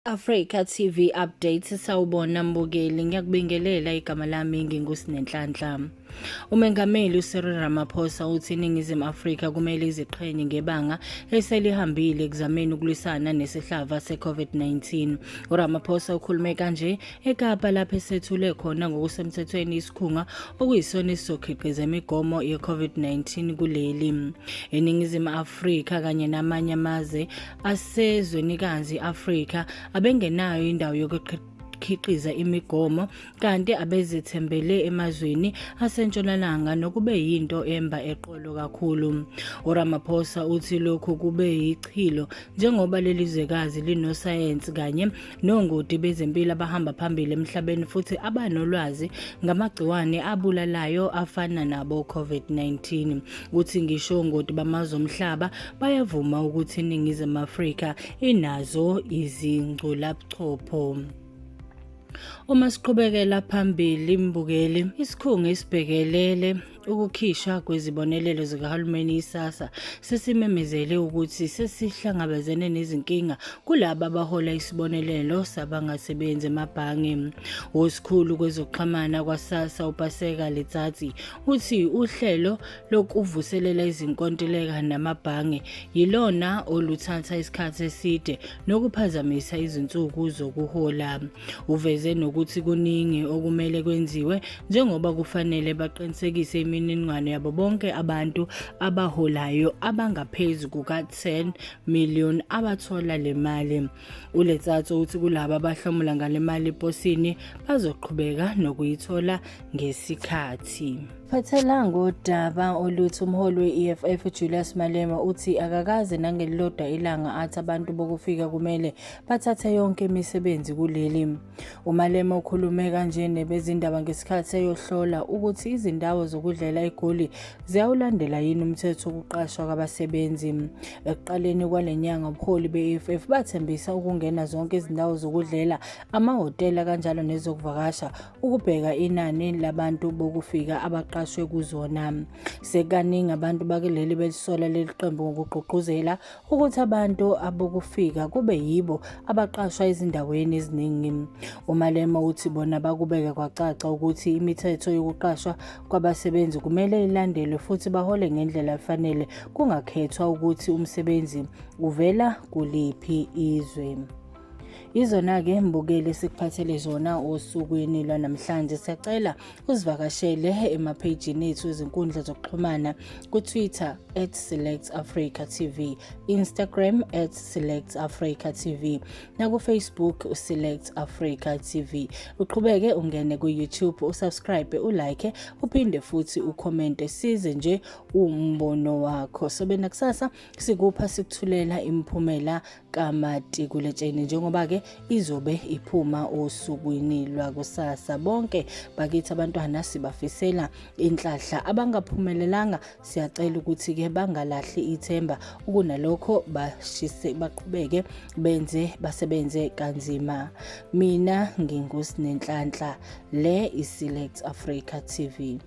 Africa TV updates sawubona mbukeli, ngiyakubingelela igama lami nginguSinenhlanhla. Umengameli uCyril Ramaphosa uthi iNingizimu Afrika kumele iziqhenye ngebanga eselihambile ekuzameni ukulwisana nesihlava se-COVID-19. uRamaphosa ukhulume kanje eKapa lapho esethule khona ngokusemthethweni isikhunga okuyisona esizokhiqiza imigomo ye-COVID-19 kuleli. iNingizimu Afrika kanye namanye amazwe asezwenikazi Afrika abengenayo indawo yokukhiqiza imigomo kanti abezithembele emazweni asentshonalanga nokube yinto emba eqolo kakhulu. uRamaphosa uthi lokhu kube yichilo njengoba leli zwekazi linosayensi kanye nongoti bezempilo abahamba phambili emhlabeni futhi abanolwazi ngamagciwane abulalayo afana nabo COVID-19. uthi ngisho ongoti bamazwe omhlaba bayavuma ukuthi iNingizimu Afrika inazo izingculabuchopho. Uma siqhubekela phambili mbukeli, isikhungo esibhekelele ukukhishwa kwezibonelelo zikahulumeni isasa sesimemezele ukuthi sesihlangabezene nezinkinga kulabo abahola isibonelelo sabangasebenzi emabhange. Wosikhulu kwezokuxhumana kwaSASSA uPaseka Letsatsi uthi uhlelo lokuvuselela izinkontileka namabhange yilona oluthatha isikhathi eside nokuphazamisa izinsuku zokuhola. Uveze nokuthi kuningi okumele kwenziwe njengoba kufanele baqinisekise imininingwane yabo bonke abantu abaholayo abangaphezulu kuka-10 million abathola le mali. uLetsatsi uthi kulabo abahlomula ngale mali eposini bazoqhubeka nokuyithola ngesikhathi. Phathela ngodaba oluthi umholi we-EFF Julius Malema uthi akakaze nangelilodwa ilanga athi abantu bokufika kumele bathathe yonke imisebenzi kuleli. uMalema ukhulume kanje nebezindaba ngesikhathi eyohlola ukuthi izindawo zokudlela eGoli ziyawulandela yini umthetho wokuqashwa kwabasebenzi. Ekuqaleni kwalenyanga ubuholi be-EFF bathembisa ukungena zonke izindawo zokudlela, amahhotela kanjalo nezokuvakasha ukubheka inani labantu bokufika abaqashwe kuzona. Sekaningi abantu bakuleli belisola leli qembu ngokugqugquzela ukuthi abantu abokufika kube yibo abaqashwa ezindaweni eziningi. uMalema uthi bona bakubeka kwacaca ukuthi imithetho yokuqashwa kwabasebenzi kumele ilandelwe futhi bahole ngendlela efanele kungakhethwa ukuthi umsebenzi uvela kuliphi izwe. Izona-ke mbukeli sikuphathele zona osukwini lwanamhlanje. Siyacela uzivakashele emaphejini ethu ezinkundla zokuxhumana kuTwitter @SelectAfricaTV, Instagram @SelectAfricaTV, nakuFacebook uSelectAfricaTV. Uqhubeke ungene kuYouTube, usubscribe, ulike, uphinde futhi ucommente, size nje umbono wakho. Sobe nakusasa sikupha sikuthulela imiphumela kamati kuletsheni njengoba-ke izobe iphuma osukwini lwakusasa. Bonke bakithi abantwana sibafisela inhlahla, abangaphumelelanga siyacela ukuthi-ke bangalahli ithemba, ukunalokho baqhubeke basebenze kanzima. Mina nginguSinenhlanhla, le iSelect Africa TV.